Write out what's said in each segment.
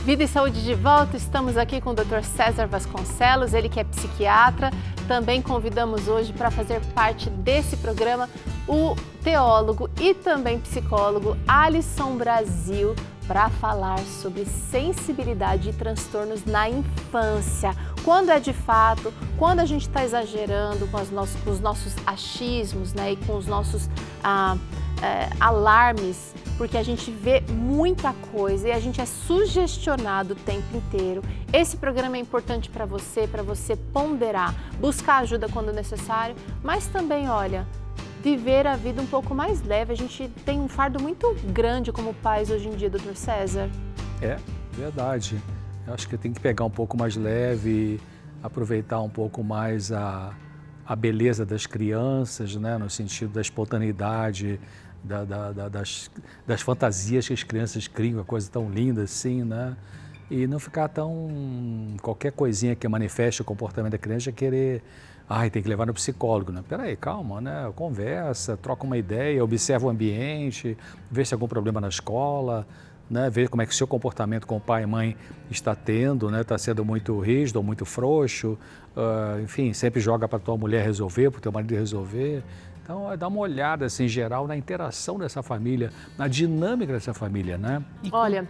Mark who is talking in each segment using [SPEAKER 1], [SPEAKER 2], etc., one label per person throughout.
[SPEAKER 1] Vida e Saúde de volta, estamos aqui com o Dr. César Vasconcelos, ele que é psiquiatra. Também convidamos hoje para fazer parte desse programa o teólogo e também psicólogo Alisson Brasil, para falar sobre sensibilidade e transtornos na infância. Quando é de fato, quando a gente está exagerando com os nossos achismos, né, e com os nossos alarmes, porque a gente vê muita coisa e a gente é sugestionado o tempo inteiro. Esse programa é importante para você ponderar, buscar ajuda quando necessário, mas também, olha, viver a vida um pouco mais leve. A gente tem um fardo muito grande como pais hoje em dia, Dr. César.
[SPEAKER 2] É, verdade. Eu acho que tem que pegar um pouco mais leve, aproveitar um pouco mais a beleza das crianças, né, no sentido da espontaneidade, das fantasias que as crianças criam, uma coisa tão linda assim, né? E não ficar tão... qualquer coisinha que manifeste o comportamento da criança querer... tem que levar no psicólogo, né? Peraí, calma, né? Conversa, troca uma ideia, observa o ambiente, vê se tem algum problema na escola, né? Vê como é que o seu comportamento com o pai e mãe está tendo, né? Está sendo muito rígido ou muito frouxo, enfim, sempre joga para a tua mulher resolver, para o teu marido resolver. Então, dá uma olhada, assim, em geral, na interação dessa família, na dinâmica dessa família, né?
[SPEAKER 1] Olha,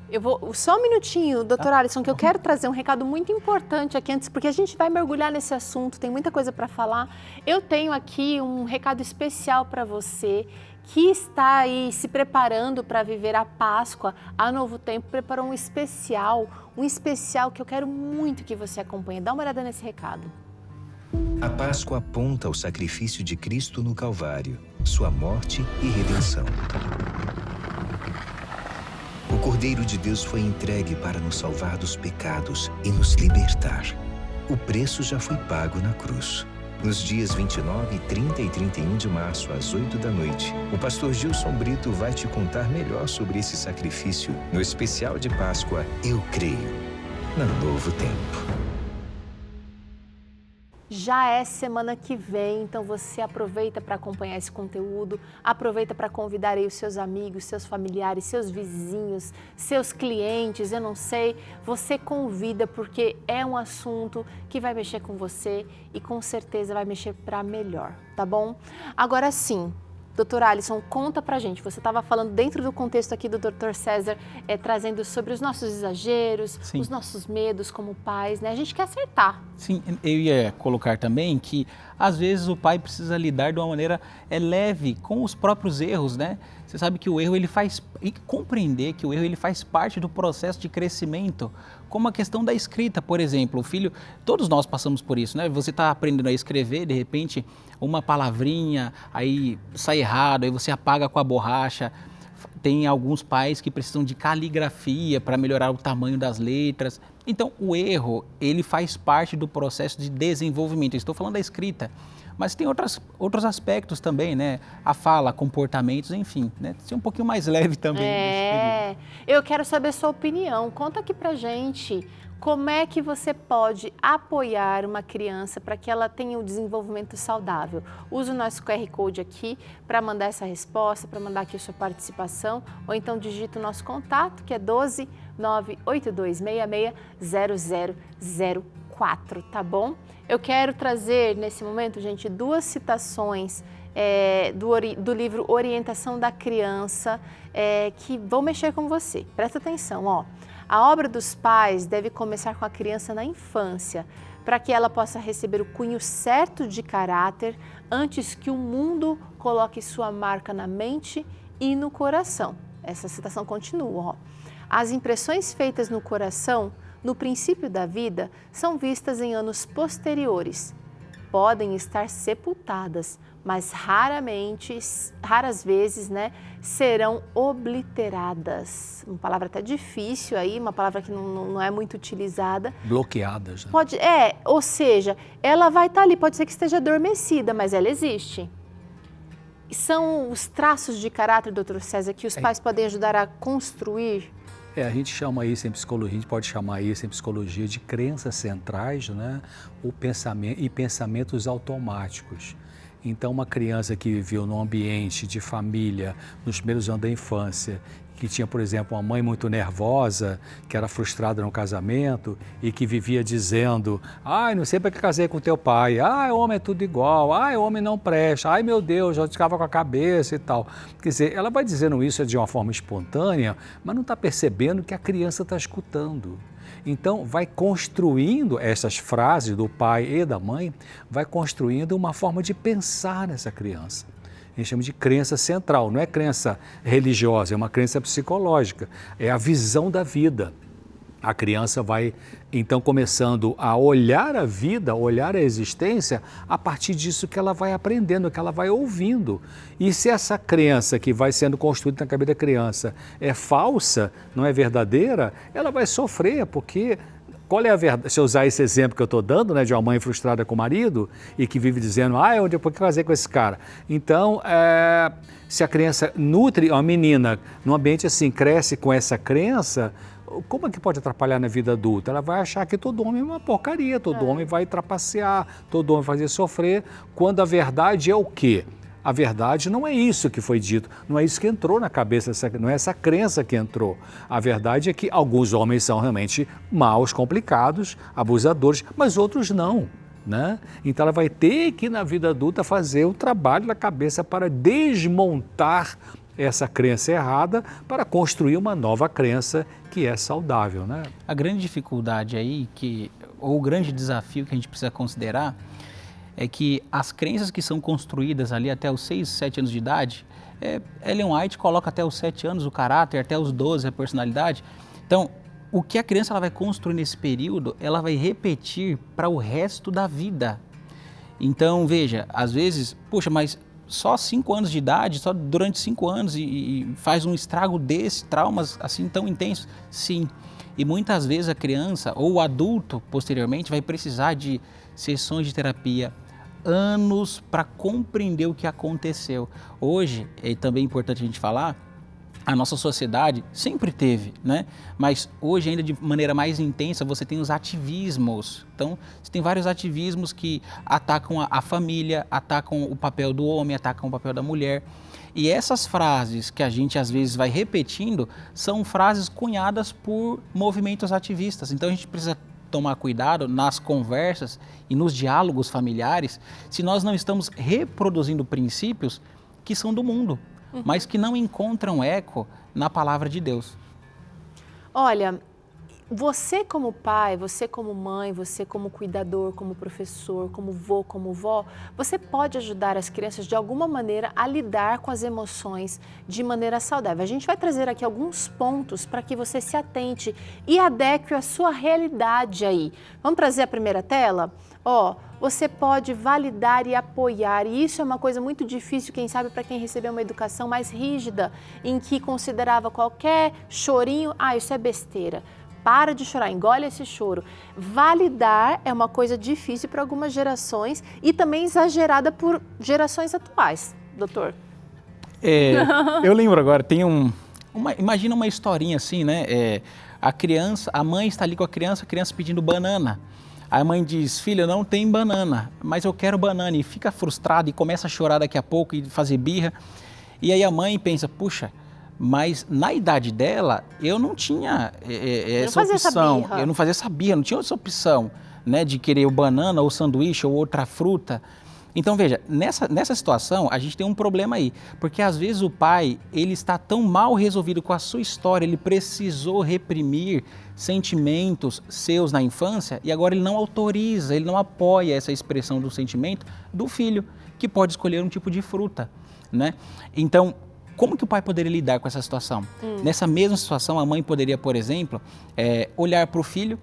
[SPEAKER 1] eu vou... Só um minutinho, doutor Alisson, que eu quero trazer um recado muito importante aqui antes, porque a gente vai mergulhar nesse assunto, tem muita coisa para falar. Eu tenho aqui um recado especial para você que está aí se preparando para viver a Páscoa. A Novo Tempo preparou um especial que eu quero muito que você acompanhe. Dá uma olhada nesse recado.
[SPEAKER 3] A Páscoa aponta ao sacrifício de Cristo no Calvário, sua morte e redenção. O Cordeiro de Deus foi entregue para nos salvar dos pecados e nos libertar. O preço já foi pago na cruz. Nos dias 29, 30 e 31 de março, às 8 da noite, o pastor Gilson Brito vai te contar melhor sobre esse sacrifício no especial de Páscoa Eu Creio, no Novo Tempo.
[SPEAKER 1] Já é semana que vem, então você aproveita para acompanhar esse conteúdo, aproveita para convidar aí os seus amigos, seus familiares, seus vizinhos, seus clientes, eu não sei, você convida porque é um assunto que vai mexer com você e com certeza vai mexer para melhor, tá bom? Agora sim, doutor Alisson, conta pra gente, você estava falando dentro do contexto aqui do Dr. César, trazendo sobre os nossos exageros, Sim. Os nossos medos como pais, né? A gente quer acertar.
[SPEAKER 4] Sim, eu ia colocar também que às vezes o pai precisa lidar de uma maneira leve com os próprios erros, né? Você sabe que o erro e compreender que o erro ele faz parte do processo de crescimento, como a questão da escrita, por exemplo. O filho, todos nós passamos por isso, né? Você está aprendendo a escrever, de repente, uma palavrinha, aí sai errado, aí você apaga com a borracha. Tem alguns pais que precisam de caligrafia para melhorar o tamanho das letras. Então, o erro, ele faz parte do processo de desenvolvimento. Eu estou falando da escrita, mas tem outros aspectos também, né? A fala, comportamentos, enfim, né? Ser um pouquinho mais leve também.
[SPEAKER 1] Eu quero saber a sua opinião. Conta aqui pra gente como é que você pode apoiar uma criança para que ela tenha um desenvolvimento saudável. Use o nosso QR Code aqui para mandar essa resposta, para mandar aqui a sua participação, ou então digita o nosso contato, que é 12 98266 0004, tá bom? Eu quero trazer nesse momento, gente, duas citações do livro Orientação da Criança, que vão mexer com você. Presta atenção, ó. A obra dos pais deve começar com a criança na infância, para que ela possa receber o cunho certo de caráter antes que o mundo coloque sua marca na mente e no coração. Essa citação continua, ó. As impressões feitas no coração, no princípio da vida, são vistas em anos posteriores. Podem estar sepultadas, mas raras vezes, né, serão obliteradas. Uma palavra até difícil aí, uma palavra que não é muito utilizada.
[SPEAKER 2] Bloqueadas, né?
[SPEAKER 1] Ou seja, ela vai estar ali, pode ser que esteja adormecida, mas ela existe. São os traços de caráter, doutor César, que os pais podem ajudar a construir?
[SPEAKER 2] A gente chama isso em psicologia, a gente pode chamar isso em psicologia de crenças centrais, né? Pensamentos automáticos. Então, uma criança que viveu num ambiente de família nos primeiros anos da infância que tinha, por exemplo, uma mãe muito nervosa, que era frustrada no casamento e que vivia dizendo: ai, não sei para que casei com teu pai, ai, homem é tudo igual, ai, homem não presta, ai, meu Deus, já ficava com a cabeça e tal. Quer dizer, ela vai dizendo isso de uma forma espontânea, mas não está percebendo que a criança está escutando. Então, vai construindo essas frases do pai e da mãe, vai construindo uma forma de pensar nessa criança. A gente chama de crença central, não é crença religiosa, é uma crença psicológica, é a visão da vida. A criança vai, então, começando a olhar a vida, olhar a existência, a partir disso que ela vai aprendendo, que ela vai ouvindo. E se essa crença que vai sendo construída na cabeça da criança é falsa, não é verdadeira, ela vai sofrer, porque... Qual é a verdade? Se eu usar esse exemplo que eu estou dando, né, de uma mãe frustrada com o marido e que vive dizendo, por que eu casei com esse cara? Então, se a criança nutre uma menina num ambiente assim, cresce com essa crença, como é que pode atrapalhar na vida adulta? Ela vai achar que todo homem é uma porcaria, todo homem vai trapacear, todo homem vai fazer sofrer, quando a verdade é o quê? A verdade não é isso que foi dito, não é isso que entrou na cabeça, não é essa crença que entrou. A verdade é que alguns homens são realmente maus, complicados, abusadores, mas outros não, né? Então ela vai ter que, na vida adulta, fazer o trabalho na cabeça para desmontar essa crença errada para construir uma nova crença que é saudável, né?
[SPEAKER 4] A grande dificuldade aí, ou o grande desafio que a gente precisa considerar, é que as crenças que são construídas ali até os 6, 7 anos de idade, Ellen White coloca até os 7 anos o caráter, até os 12 a personalidade. Então, o que a criança ela vai construir nesse período, ela vai repetir para o resto da vida. Então, veja, às vezes, puxa, mas só 5 anos de idade, só durante 5 anos e faz um estrago desse, traumas assim tão intensos? Sim. E muitas vezes a criança ou o adulto, posteriormente, vai precisar de sessões de terapia, anos para compreender o que aconteceu. Hoje, é também importante a gente falar, a nossa sociedade sempre teve, né? Mas hoje ainda de maneira mais intensa você tem os ativismos. Então, você tem vários ativismos que atacam a família, atacam o papel do homem, atacam o papel da mulher. E essas frases que a gente às vezes vai repetindo são frases cunhadas por movimentos ativistas. Então, a gente precisa tomar cuidado nas conversas e nos diálogos familiares se nós não estamos reproduzindo princípios que são do mundo, mas que não encontram eco na palavra de Deus.
[SPEAKER 1] Olha, você como pai, você como mãe, você como cuidador, como professor, como vô, como vó, você pode ajudar as crianças de alguma maneira a lidar com as emoções de maneira saudável. A gente vai trazer aqui alguns pontos para que você se atente e adeque a sua realidade aí. Vamos trazer a primeira tela? Você pode validar e apoiar, e isso é uma coisa muito difícil, quem sabe, para quem recebeu uma educação mais rígida, em que considerava qualquer chorinho, isso é besteira. Para de chorar, engole esse choro. Validar é uma coisa difícil para algumas gerações e também exagerada por gerações atuais, doutor.
[SPEAKER 4] Eu lembro agora, tem imagina uma historinha assim, né? A mãe está ali com a criança pedindo banana. A mãe diz, filha, não tem banana, mas eu quero banana. E fica frustrada e começa a chorar daqui a pouco e fazer birra. E aí a mãe pensa, puxa, mas na idade dela, eu não tinha essa opção, eu não fazia essa birra, não tinha essa opção, né, de querer o banana ou sanduíche ou outra fruta. Então veja, nessa situação a gente tem um problema aí, porque às vezes o pai, ele está tão mal resolvido com a sua história, ele precisou reprimir sentimentos seus na infância e agora ele não autoriza, ele não apoia essa expressão do sentimento do filho, que pode escolher um tipo de fruta, né? Então, como que o pai poderia lidar com essa situação? Nessa mesma situação, a mãe poderia, por exemplo, olhar para o filho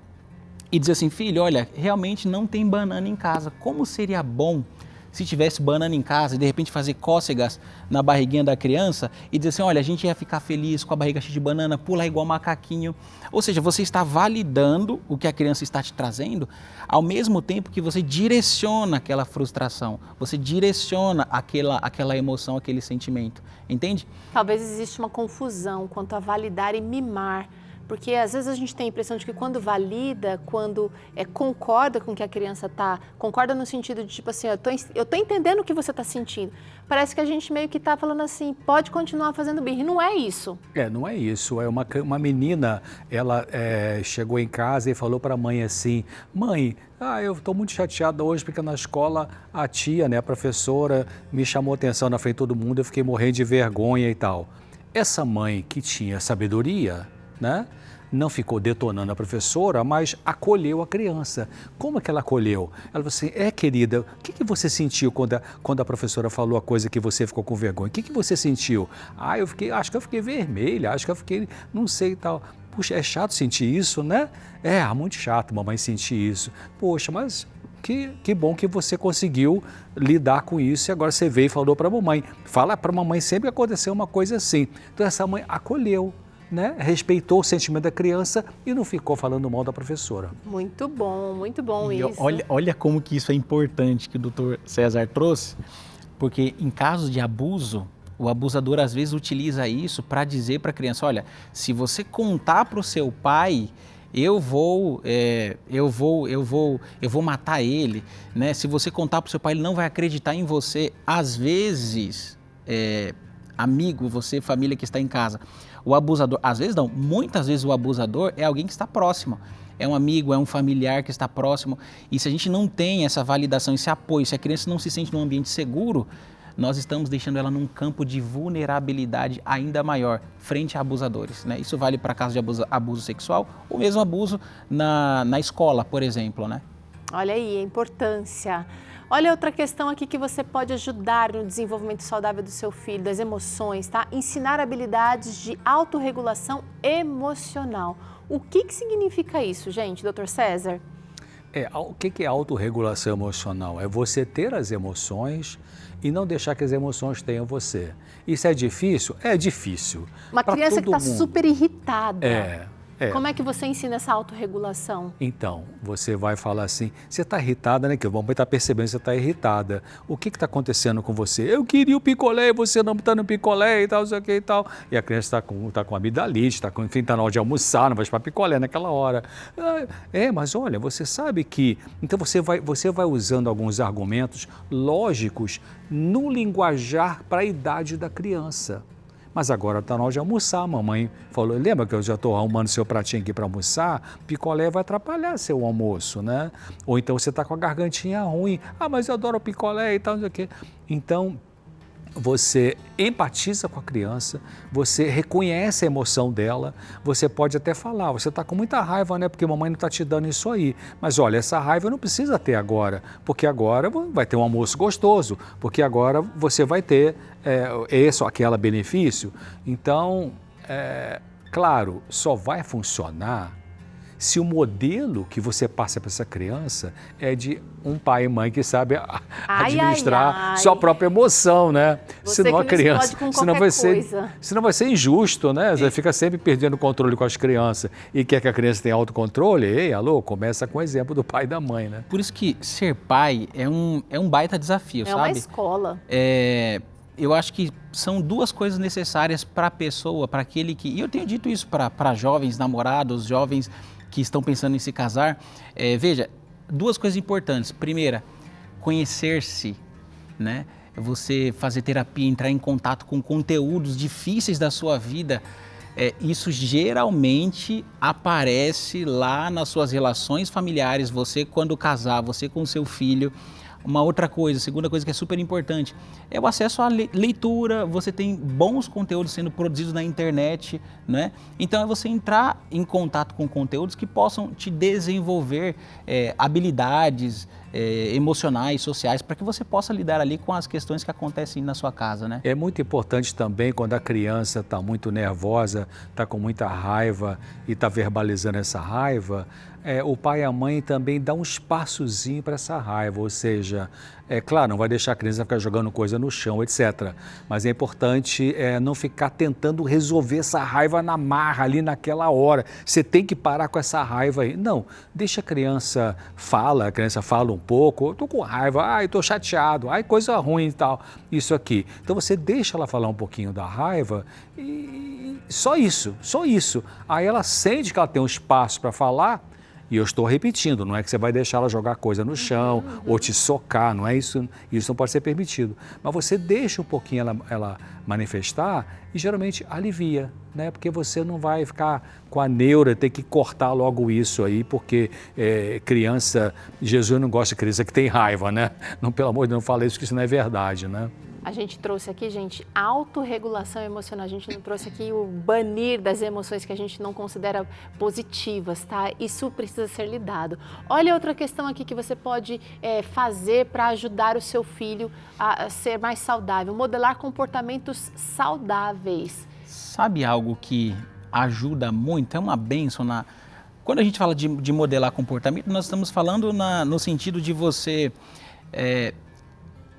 [SPEAKER 4] e dizer assim, filho, olha, realmente não tem banana em casa. Como seria bom se tivesse banana em casa e de repente fazer cócegas na barriguinha da criança e dizer assim, olha, a gente ia ficar feliz com a barriga cheia de banana, pular igual macaquinho. Ou seja, você está validando o que a criança está te trazendo, ao mesmo tempo que você direciona aquela frustração, você direciona aquela emoção, aquele sentimento, entende?
[SPEAKER 1] Talvez exista uma confusão quanto a validar e mimar. Porque às vezes a gente tem a impressão de que quando valida, quando concorda com o que a criança está, concorda no sentido de tipo assim, eu tô entendendo o que você está sentindo. Parece que a gente meio que está falando assim, pode continuar fazendo birra. E não é isso.
[SPEAKER 2] Não é isso. É uma menina, ela chegou em casa e falou para a mãe assim, mãe, eu estou muito chateada hoje porque na escola a tia, né, a professora, me chamou atenção na frente de todo mundo, eu fiquei morrendo de vergonha e tal. Essa mãe que tinha sabedoria, né, não ficou detonando a professora, mas acolheu a criança. Como é que ela acolheu? Ela falou assim, querida, o que você sentiu quando a professora falou a coisa que você ficou com vergonha? O que você sentiu? Acho que eu fiquei vermelha, acho que eu fiquei, não sei e tal. Puxa, é chato sentir isso, né? Muito chato, mamãe, sentir isso. Poxa, mas que bom que você conseguiu lidar com isso e agora você veio e falou para a mamãe. Fala para a mamãe sempre que aconteceu uma coisa assim. Então essa mãe acolheu, né? Respeitou o sentimento da criança e não ficou falando mal da professora.
[SPEAKER 1] Muito bom
[SPEAKER 4] e
[SPEAKER 1] isso.
[SPEAKER 4] Olha como que isso é importante que o doutor César trouxe, porque em caso de abuso, o abusador às vezes utiliza isso para dizer para a criança, olha, se você contar para o seu pai, eu vou matar ele, né? Se você contar para o seu pai, ele não vai acreditar em você. Às vezes, amigo, você, família que está em casa, o abusador, às vezes não, muitas vezes o abusador é alguém que está próximo. É um amigo, é um familiar que está próximo. E se a gente não tem essa validação, esse apoio, se a criança não se sente num ambiente seguro, nós estamos deixando ela num campo de vulnerabilidade ainda maior frente a abusadores, né? Isso vale para casos de abuso sexual ou mesmo abuso na escola, por exemplo, né?
[SPEAKER 1] Olha aí a importância. Olha outra questão aqui que você pode ajudar no desenvolvimento saudável do seu filho, das emoções, tá? Ensinar habilidades de autorregulação emocional. O que significa isso, gente, doutor César?
[SPEAKER 2] O que é autorregulação emocional? É você ter as emoções e não deixar que as emoções tenham você. Isso é difícil? É difícil.
[SPEAKER 1] Uma criança que está super irritada. Como é que você ensina essa autorregulação?
[SPEAKER 2] Então, você vai falar assim, você está irritada, né? Que o mamãe está percebendo que você está irritada. O que está acontecendo com você? Eu queria o picolé, você não está no picolé e tal, não sei o que e tal. E a criança está com amidalite, está na hora de almoçar, não vai para picolé naquela hora. Mas olha, você sabe que... Então você vai usando alguns argumentos lógicos no linguajar para a idade da criança. Mas agora está na hora de almoçar, a mamãe falou, lembra que eu já estou arrumando seu pratinho aqui para almoçar? Picolé vai atrapalhar seu almoço, né? Ou então você está com a gargantinha ruim, mas eu adoro picolé e tal, não sei o quê. Então, você empatiza com a criança, você reconhece a emoção dela, você pode até falar, você está com muita raiva, né? Porque a mamãe não está te dando isso aí. Mas olha, essa raiva não precisa ter agora, porque agora vai ter um almoço gostoso, porque agora você vai ter esse ou aquele benefício. Então, claro, só vai funcionar se o modelo que você passa para essa criança é de um pai e mãe que sabe administrar sua própria emoção, né?
[SPEAKER 1] Senão a criança,
[SPEAKER 2] senão vai ser injusto, né? Você fica sempre perdendo o controle com as crianças e quer que a criança tenha autocontrole. Começa com o exemplo do pai e da mãe, né?
[SPEAKER 4] Por isso que ser pai é um baita desafio, sabe?
[SPEAKER 1] É uma escola.
[SPEAKER 4] Eu acho que são duas coisas necessárias para a pessoa, para aquele que... E eu tenho dito isso para jovens namorados, jovens que estão pensando em se casar. Veja, duas coisas importantes. Primeira, conhecer-se, né? Você fazer terapia, entrar em contato com conteúdos difíceis da sua vida. Isso geralmente aparece lá nas suas relações familiares, você quando casar, você com o seu filho. Uma outra coisa, segunda coisa que é super importante, é o acesso à leitura. Você tem bons conteúdos sendo produzidos na internet, né? Então é você entrar em contato com conteúdos que possam te desenvolver habilidades emocionais, sociais, para que você possa lidar ali com as questões que acontecem na sua casa, né?
[SPEAKER 2] É muito importante também quando a criança está muito nervosa, está com muita raiva e está verbalizando essa raiva, o pai e a mãe também dão um espaçozinho para essa raiva, ou seja, claro, não vai deixar a criança ficar jogando coisa no chão, etc. Mas é importante não ficar tentando resolver essa raiva na marra ali naquela hora. Você tem que parar com essa raiva aí. Não, deixa a criança fala um pouco, eu estou com raiva, estou chateado, coisa ruim e tal, isso aqui. Então você deixa ela falar um pouquinho da raiva e Só isso, só isso. Aí ela sente que ela tem um espaço para falar, e eu estou repetindo, não é que você vai deixar ela jogar coisa no chão ou te socar, não é isso, isso não pode ser permitido. Mas você deixa um pouquinho ela manifestar e geralmente alivia, né? Porque você não vai ficar com a neura, ter que cortar logo isso aí, porque criança, Jesus não gosta de criança que tem raiva, né? Não, pelo amor de Deus, não fala isso, que isso não é verdade, né?
[SPEAKER 1] A gente trouxe aqui, gente, autorregulação emocional. A gente não trouxe aqui o banir das emoções que a gente não considera positivas, tá? Isso precisa ser lidado. Olha outra questão aqui que você pode fazer para ajudar o seu filho a ser mais saudável. Modelar comportamentos saudáveis.
[SPEAKER 4] Sabe algo que ajuda muito? É uma bênção Quando a gente fala de modelar comportamento, nós estamos falando no sentido de você...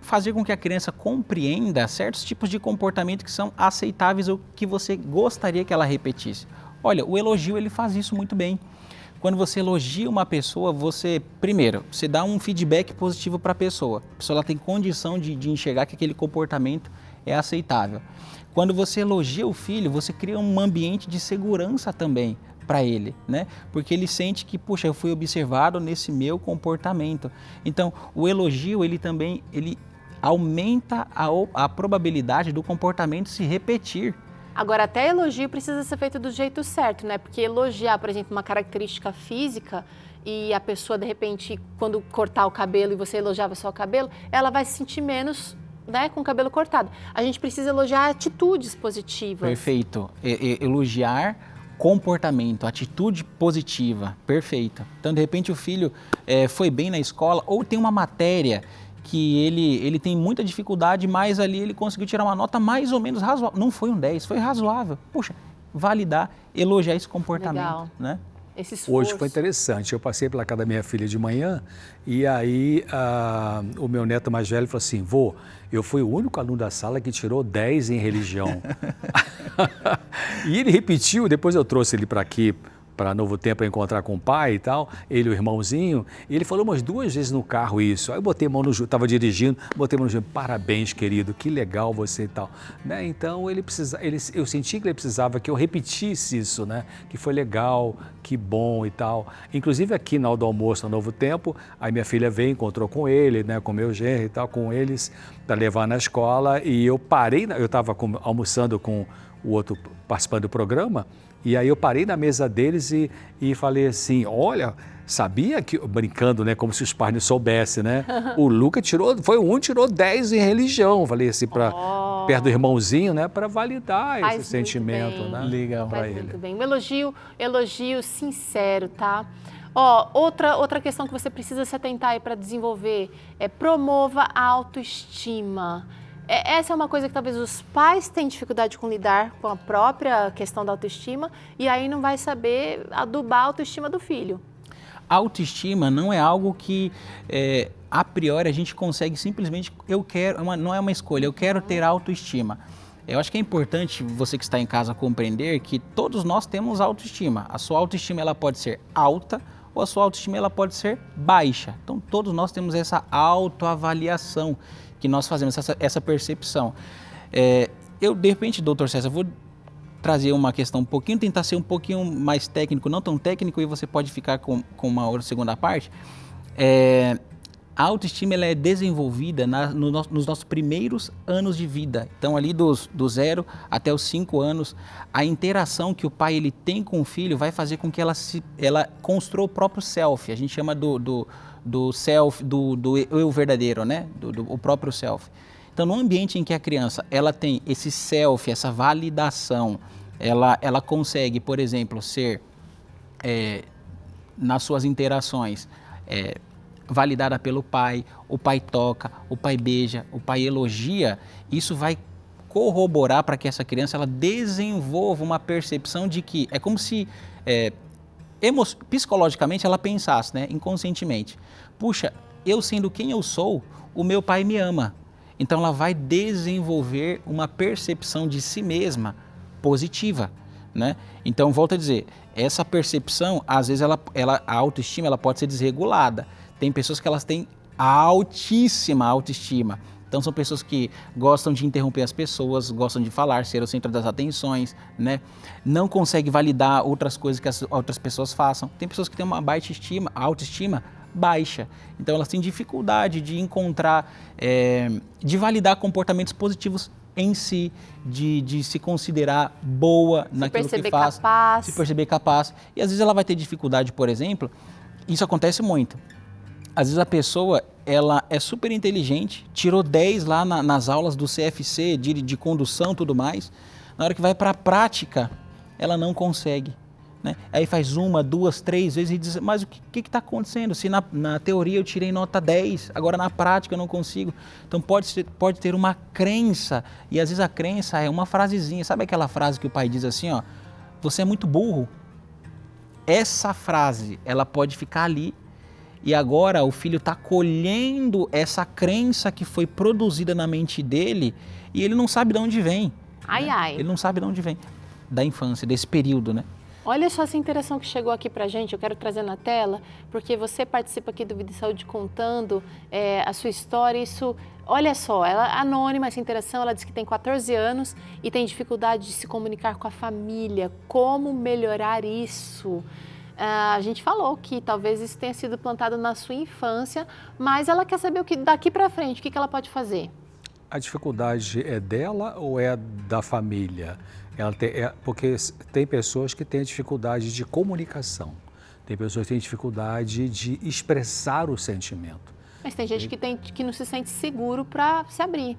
[SPEAKER 4] fazer com que a criança compreenda certos tipos de comportamento que são aceitáveis ou que você gostaria que ela repetisse. Olha, o elogio ele faz isso muito bem. Quando você elogia uma pessoa, primeiro, você dá um feedback positivo para a pessoa. A pessoa ela tem condição de enxergar que aquele comportamento é aceitável. Quando você elogia o filho, você cria um ambiente de segurança também para ele, né? Porque ele sente que, puxa, eu fui observado nesse meu comportamento. Então, o elogio, ele aumenta a probabilidade do comportamento se repetir.
[SPEAKER 1] Agora, até elogio precisa ser feito do jeito certo, né? Porque elogiar, por exemplo, uma característica física e a pessoa, de repente, quando cortar o cabelo e você elogiava só o cabelo, ela vai se sentir menos, né, com o cabelo cortado. A gente precisa elogiar atitudes positivas.
[SPEAKER 4] Perfeito. Elogiar comportamento, atitude positiva. Perfeito. Então, de repente, o filho foi bem na escola ou tem uma matéria que ele tem muita dificuldade, mas ali ele conseguiu tirar uma nota mais ou menos razoável. Não foi um 10, foi razoável. Puxa, validar, elogiar esse comportamento.
[SPEAKER 1] Legal.
[SPEAKER 4] Né?
[SPEAKER 1] Esse esforço.
[SPEAKER 2] Hoje foi interessante, eu passei pela casa da minha filha de manhã e aí o meu neto mais velho falou assim, vô, eu fui o único aluno da sala que tirou 10 em religião. E ele repetiu, depois eu trouxe ele para aqui, para Novo Tempo, para encontrar com o pai e tal, ele e o irmãozinho, e ele falou umas 2 vezes no carro isso. Aí eu botei a mão no joelho, estava dirigindo, botei a mão no joelho, parabéns, querido, que legal você e tal. Né? Então, eu senti que ele precisava que eu repetisse isso, né? Que foi legal, que bom e tal. Inclusive aqui na hora do almoço, no Novo Tempo, aí minha filha veio, encontrou com ele, né? Com meu genro e tal, com eles, para levar na escola, e eu parei, eu estava almoçando com o outro participando do programa, e aí eu parei na mesa deles e falei assim, olha, sabia que, brincando, né, como se os pais não soubessem, né, o Luca tirou 10 em religião, falei assim, perto do irmãozinho, né, para validar esse sentimento, né,
[SPEAKER 4] legal
[SPEAKER 1] para ele. Muito bem, um elogio sincero, tá? Outra questão que você precisa se atentar aí para desenvolver promova a autoestima. Essa é uma coisa que talvez os pais tenham dificuldade com lidar com a própria questão da autoestima e aí não vai saber adubar a autoestima do filho.
[SPEAKER 4] Autoestima não é algo que a priori a gente consegue simplesmente, não é uma escolha, eu quero ter autoestima. Eu acho que é importante você que está em casa compreender que todos nós temos autoestima. A sua autoestima ela pode ser alta ou a sua autoestima ela pode ser baixa. Então todos nós temos essa autoavaliação que nós fazemos, essa percepção. Eu, de repente, doutor César, vou trazer uma questão tentar ser um pouquinho mais técnico, não tão técnico, e você pode ficar com uma outra segunda parte. A autoestima ela é desenvolvida nos nossos primeiros anos de vida. Então, ali do 0 até os 5 anos, a interação que o pai ele tem com o filho vai fazer com que ela construa o próprio self. A gente chama do self, do eu verdadeiro, né? O próprio self. Então, no ambiente em que a criança ela tem esse self, essa validação, ela consegue, por exemplo, ser, nas suas interações, validada pelo pai, o pai toca, o pai beija, o pai elogia, isso vai corroborar para que essa criança ela desenvolva uma percepção de que é como se psicologicamente ela pensasse, né, inconscientemente, puxa, eu sendo quem eu sou, o meu pai me ama. Então ela vai desenvolver uma percepção de si mesma positiva, né? Então, volto a dizer, essa percepção, às vezes a autoestima ela pode ser desregulada. Tem pessoas que elas têm altíssima autoestima, Então são pessoas que gostam de interromper as pessoas, gostam de falar, ser o centro das atenções, né? Não consegue validar outras coisas que as outras pessoas façam. Tem pessoas que têm uma baixa autoestima baixa. Então elas têm dificuldade de encontrar, de validar comportamentos positivos em si, de se considerar boa naquilo que faz,
[SPEAKER 1] capaz.
[SPEAKER 4] se perceber capaz. E às vezes ela vai ter dificuldade, por exemplo, isso acontece muito. Às vezes a pessoa, ela é super inteligente, tirou 10 lá nas aulas do CFC, de condução e tudo mais. Na hora que vai para a prática, ela não consegue, né? Aí faz 1, 2, 3 vezes e diz, mas o que está acontecendo? Se na teoria eu tirei nota 10, agora na prática eu não consigo. Então pode ter uma crença, e às vezes a crença é uma frasezinha. Sabe aquela frase que o pai diz assim, ó, você é muito burro? Essa frase, ela pode ficar ali, e agora o filho está colhendo essa crença que foi produzida na mente dele e ele não sabe de onde vem.
[SPEAKER 1] Ai,
[SPEAKER 4] né?
[SPEAKER 1] ai.
[SPEAKER 4] Ele não sabe de onde vem. Da infância, desse período, né?
[SPEAKER 1] Olha só essa interação que chegou aqui pra gente, eu quero trazer na tela, porque você participa aqui do Vida e Saúde contando a sua história, isso... Olha só, ela é anônima, essa interação, ela diz que tem 14 anos e tem dificuldade de se comunicar com a família. Como melhorar isso? A gente falou que talvez isso tenha sido plantado na sua infância, mas ela quer saber o que daqui para frente, o que ela pode fazer?
[SPEAKER 2] A dificuldade é dela ou é da família? Porque tem pessoas que têm dificuldade de comunicação, tem pessoas que têm dificuldade de expressar o sentimento.
[SPEAKER 1] Mas tem gente que não se sente seguro para se abrir.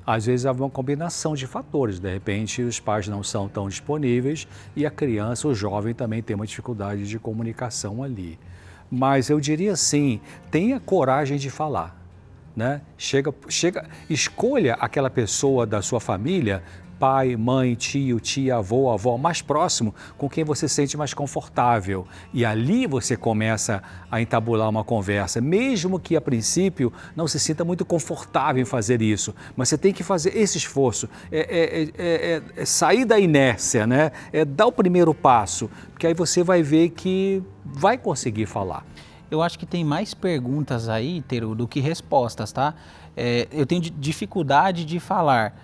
[SPEAKER 2] Às vezes há uma combinação de fatores, de repente os pais não são tão disponíveis e a criança, o jovem também tem uma dificuldade de comunicação ali. Mas eu diria assim, tenha coragem de falar, né? Escolha aquela pessoa da sua família, pai, mãe, tio, tia, avô, avó, mais próximo, com quem você se sente mais confortável. E ali você começa a entabular uma conversa, mesmo que a princípio não se sinta muito confortável em fazer isso. Mas você tem que fazer esse esforço, sair da inércia, né? Dar o primeiro passo, porque aí você vai ver que vai conseguir falar.
[SPEAKER 4] Eu acho que tem mais perguntas aí, Teru, do que respostas, tá? Eu tenho dificuldade de falar.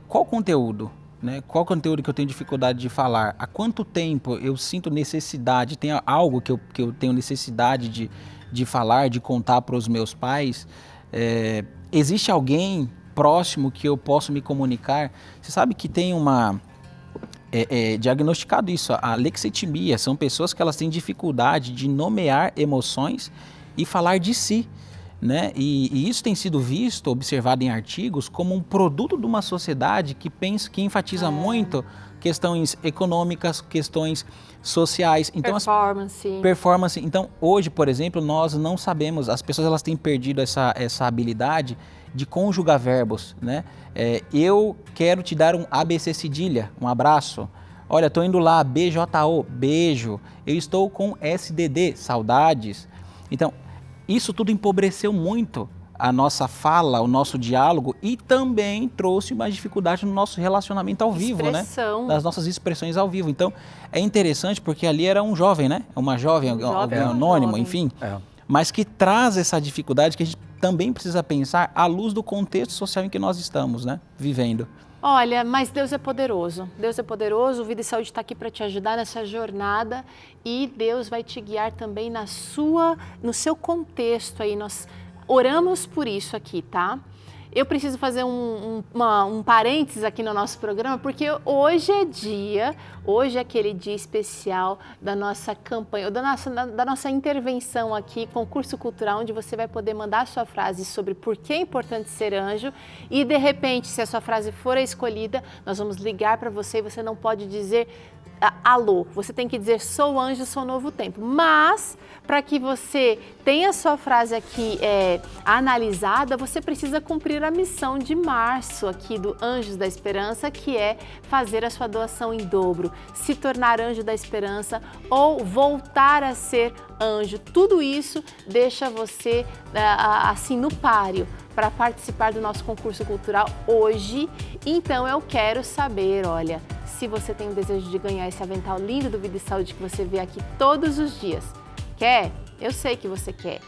[SPEAKER 4] Qual conteúdo? Né? Qual conteúdo que eu tenho dificuldade de falar? Há quanto tempo eu sinto necessidade, tem algo que eu tenho necessidade de falar, de contar para os meus pais? Existe alguém próximo que eu posso me comunicar? Você sabe que tem diagnosticado isso, a alexitimia, são pessoas que elas têm dificuldade de nomear emoções e falar de si. Né? E isso tem sido visto, observado em artigos, como um produto de uma sociedade que enfatiza muito questões econômicas, questões sociais. Então, performance. Então, hoje, por exemplo, nós não sabemos, as pessoas elas têm perdido essa habilidade de conjugar verbos. Né? Eu quero te dar um ABC cedilha, um abraço. Olha, estou indo lá, BJO, beijo. Eu estou com SDD, saudades. Então, isso tudo empobreceu muito a nossa fala, o nosso diálogo e também trouxe uma dificuldade no nosso relacionamento ao vivo, né? Das nossas expressões ao vivo. Então, é interessante porque ali era um jovem, né? Uma jovem, alguém anônimo, enfim. Mas que traz essa dificuldade que a gente também precisa pensar à luz do contexto social em que nós estamos, né? Vivendo.
[SPEAKER 1] Olha, mas Deus é poderoso. Deus é poderoso, o Vida e Saúde está aqui para te ajudar nessa jornada e Deus vai te guiar também no seu contexto aí. Nós oramos por isso aqui, tá? Eu preciso fazer um parênteses aqui no nosso programa, porque hoje é aquele dia especial da nossa campanha, da nossa intervenção aqui, concurso cultural, onde você vai poder mandar a sua frase sobre por que é importante ser anjo e, de repente, se a sua frase for a escolhida, nós vamos ligar para você e você não pode dizer alô, você tem que dizer sou anjo, sou novo tempo. Mas, para que você tenha a sua frase aqui analisada, você precisa cumprir a missão de março aqui do Anjos da Esperança, que é fazer a sua doação em dobro, se tornar anjo da esperança ou voltar a ser anjo. Tudo isso deixa você assim no páreo para participar do nosso concurso cultural hoje. Então eu quero saber, olha, se você tem o desejo de ganhar esse avental lindo do Vida e Saúde que você vê aqui todos os dias. Quer? Eu sei que você quer.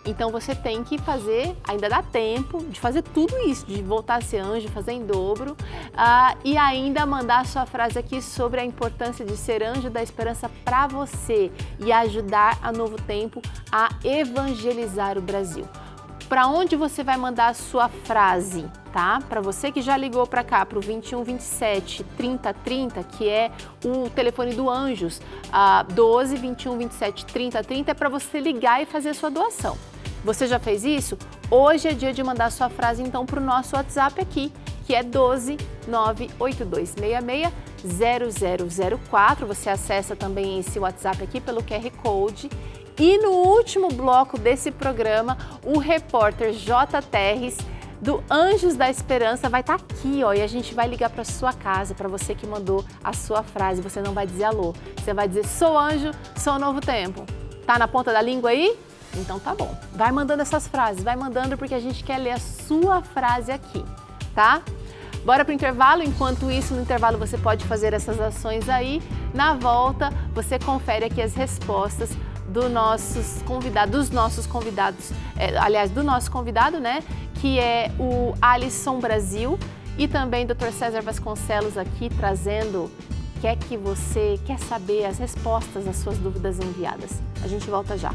[SPEAKER 1] Então você tem que fazer, ainda dá tempo de fazer tudo isso, de voltar a ser anjo, fazer em dobro, e ainda mandar a sua frase aqui sobre a importância de ser anjo da esperança para você e ajudar a Novo Tempo a evangelizar o Brasil. Para onde você vai mandar a sua frase, tá? Para você que já ligou para cá, para o 21 27 30 30, que é o telefone do Anjos, 12 21 27 30 30, é para você ligar e fazer a sua doação. Você já fez isso? Hoje é dia de mandar a sua frase, então, para o nosso WhatsApp aqui, que é 12 98266 0004. Você acessa também esse WhatsApp aqui pelo QR Code. E no último bloco desse programa, o repórter J. Terres, do Anjos da Esperança, vai estar aqui, ó, e a gente vai ligar para sua casa, para você que mandou a sua frase. Você não vai dizer alô, você vai dizer sou anjo, sou Novo Tempo. Tá na ponta da língua aí? Então tá bom. Vai mandando essas frases, vai mandando porque a gente quer ler a sua frase aqui, tá? Bora pro intervalo? Enquanto isso, no intervalo você pode fazer essas ações aí. Na volta, você confere aqui as respostas do nosso convidado, né, que é o Alisson Brasil, e também Dr. César Vasconcelos aqui trazendo que você quer saber as respostas às suas dúvidas enviadas. A gente volta já.